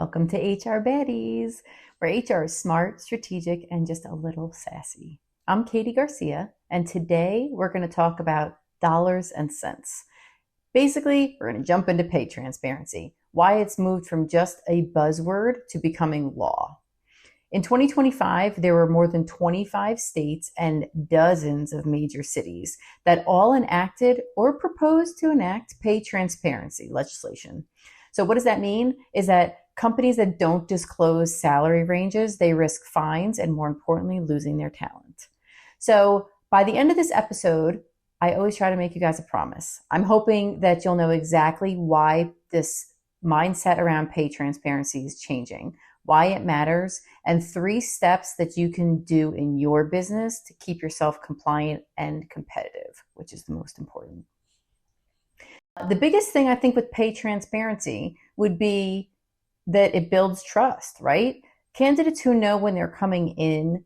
Welcome to HR Baddies, where HR is smart, strategic, and just a little sassy. I'm Katie Garcia, and today we're going to talk about dollars and cents. Basically, we're going to jump into pay transparency, why it's moved from just a buzzword to becoming law. In 2025, there were more than 25 states and dozens of major cities that all enacted or proposed to enact pay transparency legislation. So what does that mean? Is that companies that don't disclose salary ranges, they risk fines and, more importantly, losing their talent. So by the end of this episode, I always try to make you guys a promise. I'm hoping that you'll know exactly why this mindset around pay transparency is changing, why it matters, and 3 steps that you can do in your business to keep yourself compliant and competitive, which is the most important. The biggest thing I think with pay transparency would be that it builds trust, right? Candidates who know when they're coming in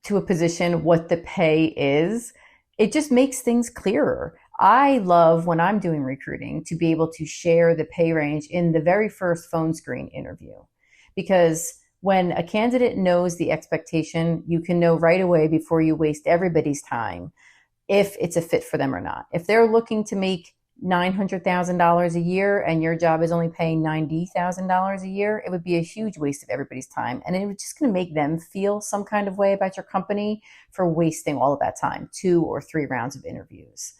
to a position what the pay is, it just makes things clearer. I love when I'm doing recruiting to be able to share the pay range in the very first phone screen interview. Because when a candidate knows the expectation, you can know right away before you waste everybody's time if it's a fit for them or not. If they're looking to make $900,000 a year and your job is only paying $90,000 a year, it would be a huge waste of everybody's time. And it was just going to make them feel some kind of way about your company for wasting all of that time, 2 or 3 rounds of interviews.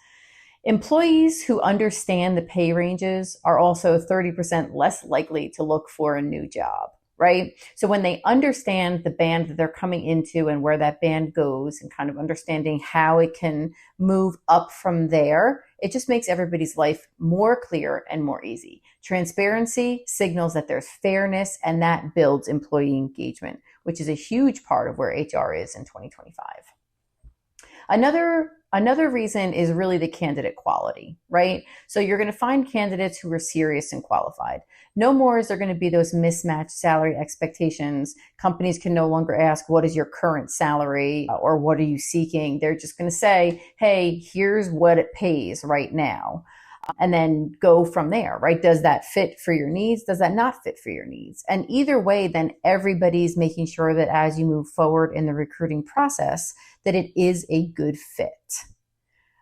Employees who understand the pay ranges are also 30% less likely to look for a new job, right? So when they understand the band that they're coming into and where that band goes and kind of understanding how it can move up from there, it just makes everybody's life more clear and more easy. Transparency signals that there's fairness, and that builds employee engagement, which is a huge part of where HR is in 2025. Another reason is really the candidate quality, right? So you're going to find candidates who are serious and qualified. No more is there going to be those mismatched salary expectations. Companies can no longer ask, what is your current salary or what are you seeking? They're just going to say, hey, here's what it pays right now. And then go from there, right? Does that fit for your needs? Does that not fit for your needs? And either way, then everybody's making sure that as you move forward in the recruiting process, that it is a good fit.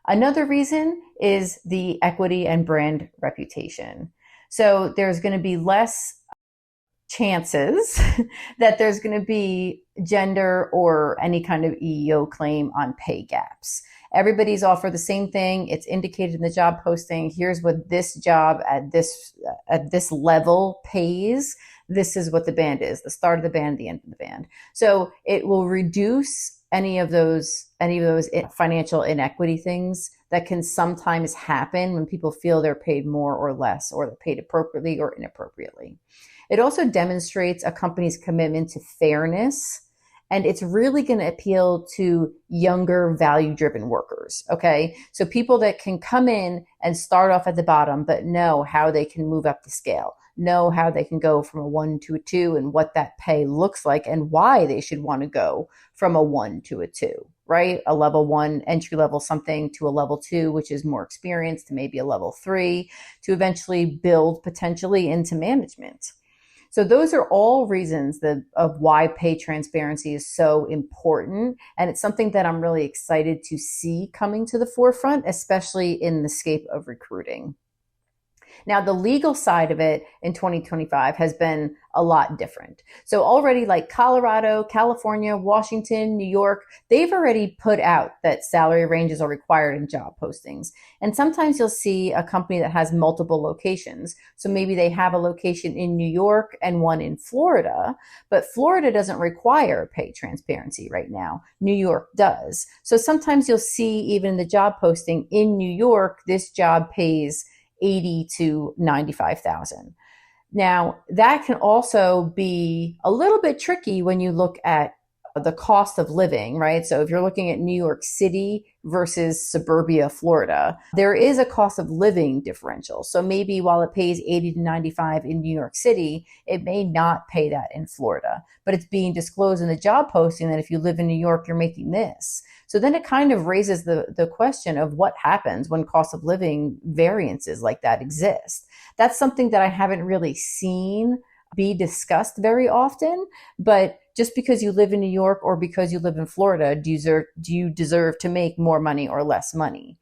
Another reason is the equity and brand reputation. So there's going to be less chances that there's going to be gender or any kind of EEO claim on pay gaps. Everybody's offered the same thing. It's indicated in the job posting. Here's what this job at this level pays. This is what the band is, the start of the band, the end of the band. So it will reduce any of those financial inequity things that can sometimes happen when people feel they're paid more or less, or they're paid appropriately or inappropriately. It also demonstrates a company's commitment to fairness, and it's really going to appeal to younger, value-driven workers, okay? So people that can come in and start off at the bottom, but know how they can move up the scale, know how they can go from a 1 to a 2 and what that pay looks like and why they should want to go from a 1 to a 2, right? A level 1 entry level something to a level 2, which is more experience, to maybe a level 3, to eventually build potentially into management. So those are all reasons of why pay transparency is so important. And it's something that I'm really excited to see coming to the forefront, especially in the scape of recruiting. Now, the legal side of it in 2025 has been a lot different. So already, like Colorado, California, Washington, New York, they've already put out that salary ranges are required in job postings. And sometimes you'll see a company that has multiple locations. So maybe they have a location in New York and one in Florida, but Florida doesn't require pay transparency right now. New York does. So sometimes you'll see even the job posting in New York, this job pays 80 to 95,000. Now, that can also be a little bit tricky when you look at the cost of living, right? So if you're looking at New York City versus suburbia, Florida, there is a cost of living differential. So maybe while it pays 80 to 95 in New York City, it may not pay that in Florida, but it's being disclosed in the job posting that if you live in New York, you're making this. So then it kind of raises the question of what happens when cost of living variances like that exist. That's something that I haven't really seen be discussed very often. But just because you live in New York or because you live in Florida, do you deserve to make more money or less money?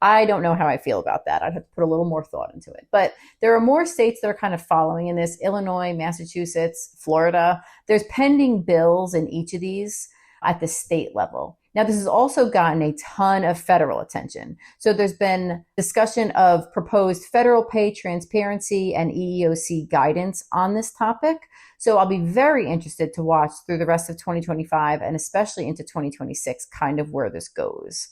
I don't know how I feel about that. I'd have to put a little more thought into it. But there are more states that are kind of following in this: Illinois, Massachusetts, Florida. There's pending bills in each of these at the state level. Now, this has also gotten a ton of federal attention. So there's been discussion of proposed federal pay transparency and EEOC guidance on this topic. So I'll be very interested to watch through the rest of 2025 and especially into 2026, kind of where this goes.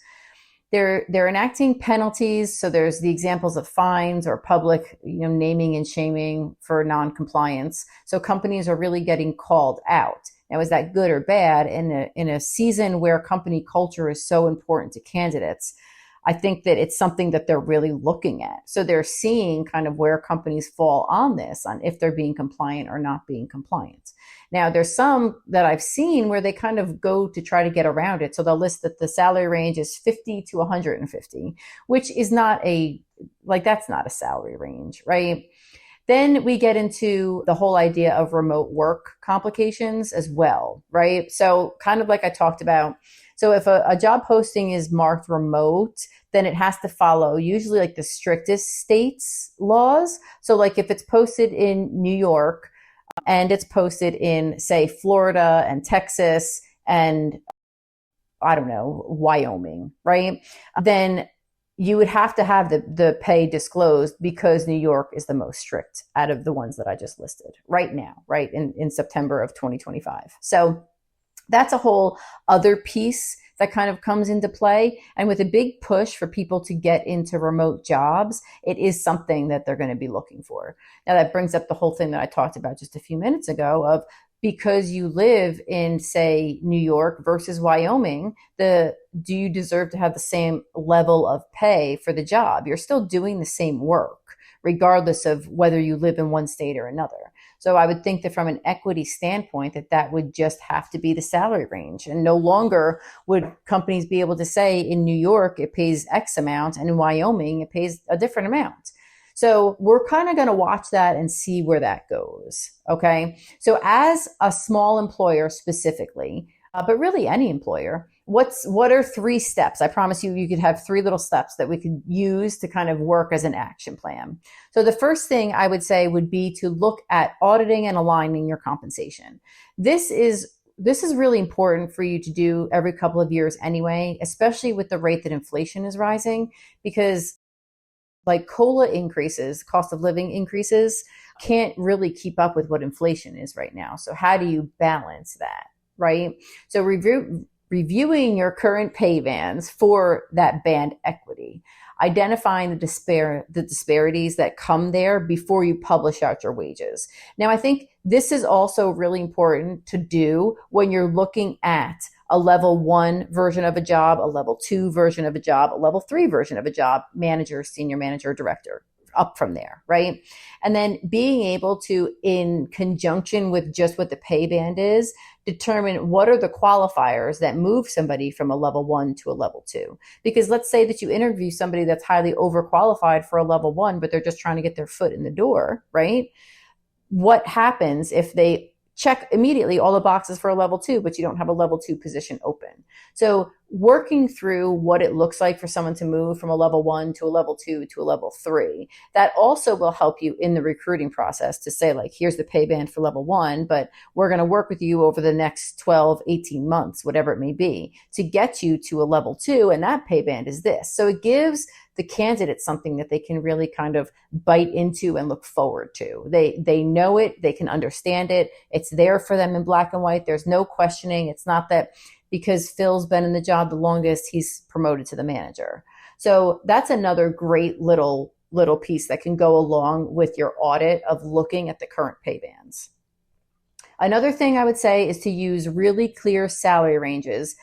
They're enacting penalties. So there's the examples of fines or public, naming and shaming for non-compliance. So companies are really getting called out. Now, is that good or bad? In a season where company culture is so important to candidates, I think that it's something that they're really looking at. So they're seeing kind of where companies fall on this, on if they're being compliant or not being compliant. Now, there's some that I've seen where they kind of go to try to get around it. So they'll list that the salary range is 50 to 150, which is that's not a salary range, right? Then we get into the whole idea of remote work complications as well, right? So kind of like I talked about. So if a job posting is marked remote, then it has to follow usually like the strictest states laws. So like if it's posted in New York and it's posted in, say, Florida and Texas and I don't know, Wyoming, right? Then you would have to have the pay disclosed because New York is the most strict out of the ones that I just listed right now, right? In September of 2025. So that's a whole other piece that kind of comes into play. And with a big push for people to get into remote jobs, it is something that they're going to be looking for. Now that brings up the whole thing that I talked about just a few minutes ago of, because you live in, say, New York versus Wyoming, do you deserve to have the same level of pay for the job? You're still doing the same work, regardless of whether you live in one state or another. So I would think that from an equity standpoint, that would just have to be the salary range. And no longer would companies be able to say in New York, it pays X amount, and in Wyoming, it pays a different amount. So we're kind of going to watch that and see where that goes. Okay. So as a small employer specifically, but really any employer, what are 3 steps? I promise you could have 3 little steps that we could use to kind of work as an action plan. So the first thing I would say would be to look at auditing and aligning your compensation. This is really important for you to do every couple of years anyway, especially with the rate that inflation is rising, because like COLA increases, cost of living increases, can't really keep up with what inflation is right now. So how do you balance that, right? So reviewing your current pay bands for that band equity, identifying the disparities that come there before you publish out your wages. Now, I think this is also really important to do when you're looking at a level 1 version of a job, a level 2 version of a job, a level 3 version of a job, manager, senior manager, director, up from there, right? And then being able to, in conjunction with just what the pay band is, determine what are the qualifiers that move somebody from a level 1 to a level 2. Because let's say that you interview somebody that's highly overqualified for a level 1, but they're just trying to get their foot in the door, right? What happens if they check immediately all the boxes for a level 2, but you don't have a level 2 position open? So working through what it looks like for someone to move from a level 1 to a level 2 to a level 3, that also will help you in the recruiting process to say, like, here's the pay band for level 1, but we're going to work with you over the next 12, 18 months, whatever it may be, to get you to a level 2. And that pay band is this. So it gives the candidate something that they can really kind of bite into and look forward to. They know it, they can understand it. It's there for them in black and white. There's no questioning. It's not that because Phil's been in the job the longest, he's promoted to the manager. So that's another great little piece that can go along with your audit of looking at the current pay bands. Another thing I would say is to use really clear salary ranges.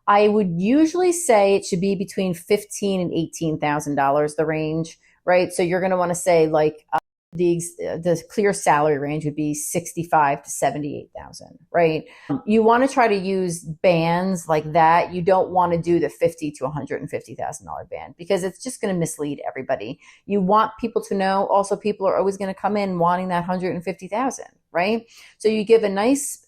I would usually say it should be between $15,000 and $18,000, the range, right? So you're going to want to say like the clear salary range would be 65 to 78,000, right? You want to try to use bands like that. You don't want to do the 50 to $150,000 band because it's just going to mislead everybody. You want people to know also people are always going to come in wanting that 150,000, right? So you give a nice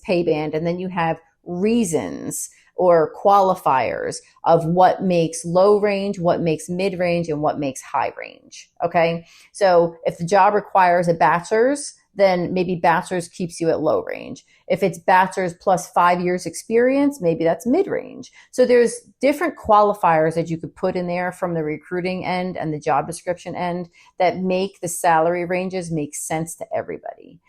pay band, and then you have reasons or qualifiers of what makes low range, what makes mid range, and what makes high range. Okay. So if the job requires a bachelor's, then maybe bachelor's keeps you at low range. If it's bachelor's plus 5 years experience, maybe that's mid range. So there's different qualifiers that you could put in there from the recruiting end and the job description end that make the salary ranges make sense to everybody.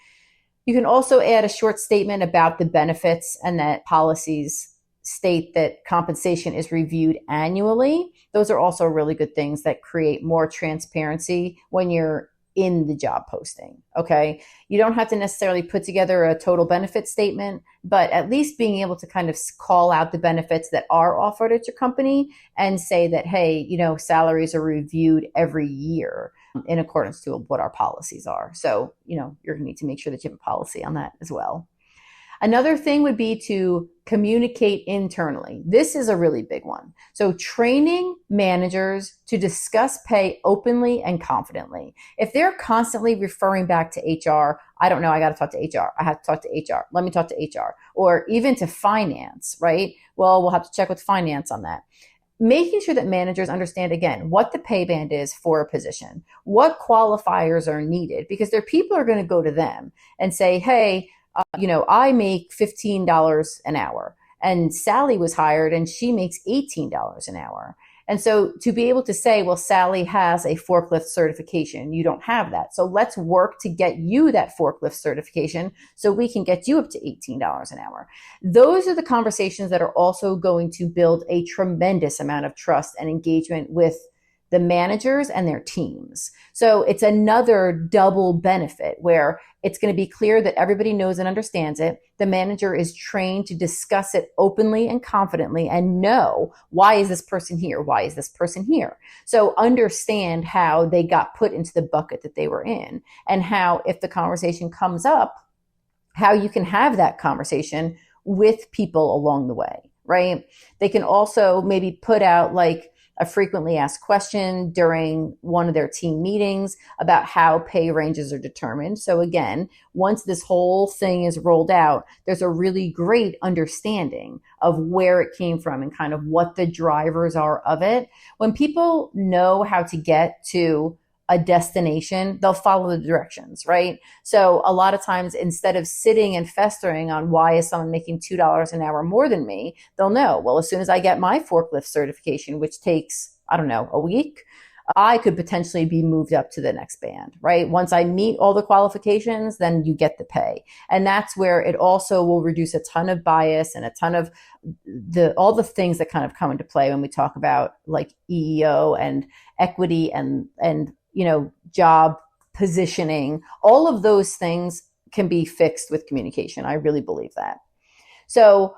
You can also add a short statement about the benefits and that policies state that compensation is reviewed annually. Those are also really good things that create more transparency when you're in the job posting. Okay. You don't have to necessarily put together a total benefit statement, but at least being able to kind of call out the benefits that are offered at your company and say that, hey, salaries are reviewed every year in accordance to what our policies are. So, you're going to need to make sure that you have a policy on that as well. Another thing would be to communicate internally. This is a really big one. So training managers to discuss pay openly and confidently. If they're constantly referring back to HR, I don't know, I got to talk to HR. I have to talk to HR. Let me talk to HR. Or even to finance, right? Well, we'll have to check with finance on that. Making sure that managers understand, again, what the pay band is for a position, what qualifiers are needed, because their people are going to go to them and say, hey, I make $15 an hour and Sally was hired and she makes $18 an hour. And so to be able to say, well, Sally has a forklift certification, you don't have that. So let's work to get you that forklift certification so we can get you up to $18 an hour. Those are the conversations that are also going to build a tremendous amount of trust and engagement with the managers and their teams. So it's another double benefit where it's going to be clear that everybody knows and understands it. The manager is trained to discuss it openly and confidently and know, why is this person here? Why is this person here? So understand how they got put into the bucket that they were in, and how, if the conversation comes up, how you can have that conversation with people along the way, right? They can also maybe put out like a frequently asked question during one of their team meetings about how pay ranges are determined. So again, once this whole thing is rolled out, there's a really great understanding of where it came from and kind of what the drivers are of it. When people know how to get to a destination, they'll follow the directions, right? So a lot of times, instead of sitting and festering on why is someone making $2 an hour more than me, they'll know, well, as soon as I get my forklift certification, which takes, I don't know, a week, I could potentially be moved up to the next band, right? Once I meet all the qualifications, then you get the pay. And that's where it also will reduce a ton of bias and a ton of all the things that kind of come into play when we talk about like EEO and equity and job positioning. All of those things can be fixed with communication. I really believe that. So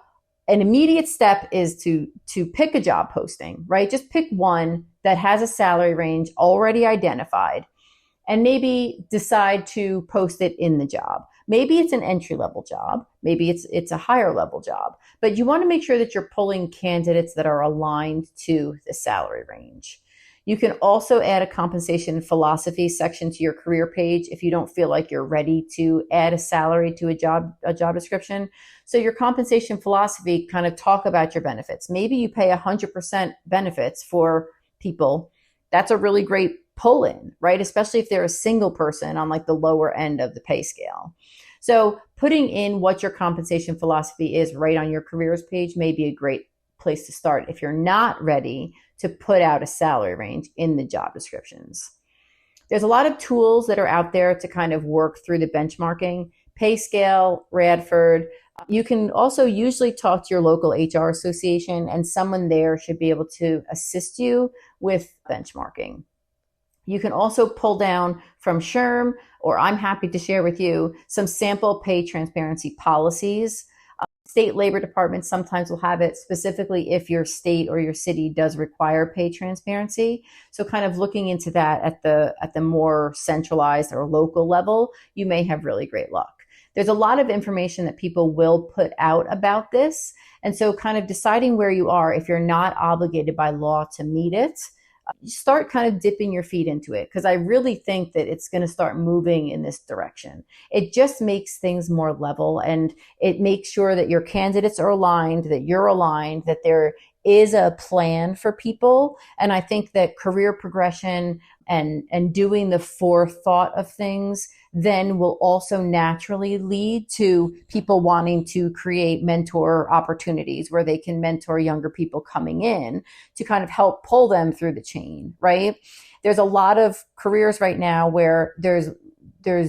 an immediate step is to pick a job posting, right? Just pick one that has a salary range already identified and maybe decide to post it in the job. Maybe it's an entry-level job. Maybe it's a higher level job, but you want to make sure that you're pulling candidates that are aligned to the salary range. You can also add a compensation philosophy section to your career page if you don't feel like you're ready to add a salary to a job description. So your compensation philosophy kind of talk about your benefits. Maybe you pay 100% benefits for people. That's a really great pull in, right? Especially if they're a single person on like the lower end of the pay scale. So putting in what your compensation philosophy is right on your careers page may be a great place to start if you're not ready to put out a salary range in the job descriptions. There's a lot of tools that are out there to kind of work through the benchmarking. PayScale, Radford. You can also usually talk to your local HR association, and someone there should be able to assist you with benchmarking. You can also pull down from SHRM, or I'm happy to share with you some sample pay transparency policies. State labor departments sometimes will have it, specifically if your state or your city does require pay transparency. So kind of looking into that at the more centralized or local level, you may have really great luck. There's a lot of information that people will put out about this. And so kind of deciding where you are, if you're not obligated by law to meet it, start kind of dipping your feet into it, because I really think that it's going to start moving in this direction. It just makes things more level, and it makes sure that your candidates are aligned, that you're aligned, that there is a plan for people. And I think that career progression and doing the forethought of things then will also naturally lead to people wanting to create mentor opportunities where they can mentor younger people coming in to kind of help pull them through the chain, right? There's a lot of careers right now where there's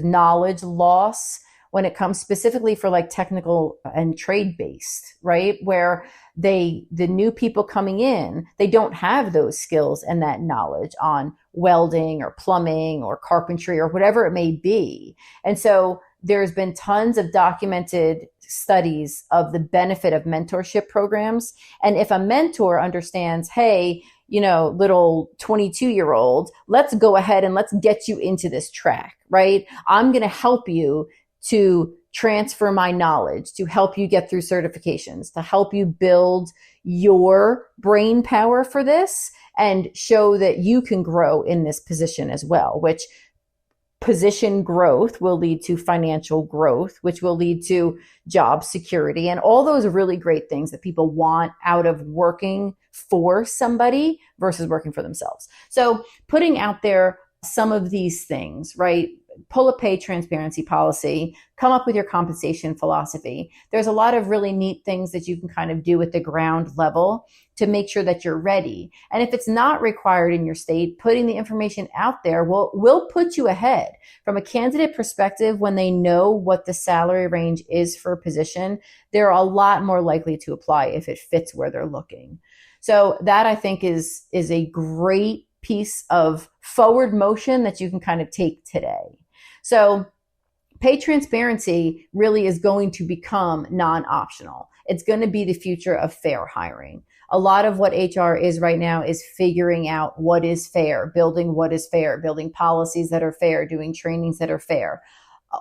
knowledge loss when it comes specifically for like technical and trade based, right? Where the new people coming in, they don't have those skills and that knowledge on welding or plumbing or carpentry or whatever it may be. And so there's been tons of documented studies of the benefit of mentorship programs. And if a mentor understands, hey, little 22-year-old, let's go ahead and let's get you into this track, right? I'm going to help you to transfer my knowledge, to help you get through certifications, to help you build your brain power for this and show that you can grow in this position as well, which position growth will lead to financial growth, which will lead to job security and all those really great things that people want out of working for somebody versus working for themselves. So putting out there some of these things, right? Pull a pay transparency policy, come up with your compensation philosophy. There's a lot of really neat things that you can kind of do at the ground level to make sure that you're ready. And if it's not required in your state, putting the information out there will put you ahead. From a candidate perspective, when they know what the salary range is for a position, they're a lot more likely to apply if it fits where they're looking. So that I think is a great piece of forward motion that you can kind of take today. So pay transparency really is going to become non-optional. It's going to be the future of fair hiring. A lot of what HR is right now is figuring out what is fair, building what is fair, building policies that are fair, doing trainings that are fair.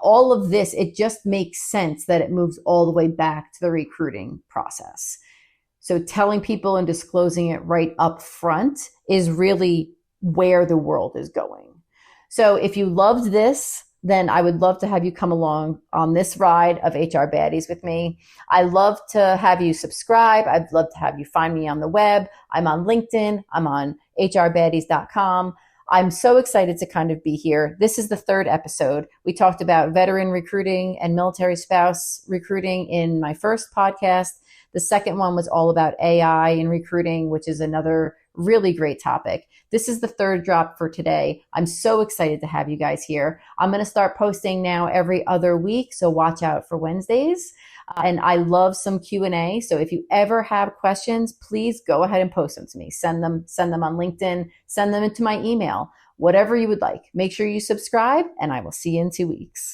All of this, it just makes sense that it moves all the way back to the recruiting process. So telling people and disclosing it right up front is really where the world is going. So if you loved this, then I would love to have you come along on this ride of HR Baddies with me. I love to have you subscribe. I'd love to have you find me on the web. I'm on LinkedIn. I'm on hrbaddies.com. I'm so excited to kind of be here. This is the third episode. We talked about veteran recruiting and military spouse recruiting in my first podcast. The second one was all about AI in recruiting, which is another really great topic. This is the third drop for today. I'm so excited to have you guys here. I'm going to start posting now every other week, so watch out for Wednesdays. And I love some Q&A. So if you ever have questions, please go ahead and post them to me. Send them on LinkedIn, send them into my email, whatever you would like. Make sure you subscribe, and I will see you in 2 weeks.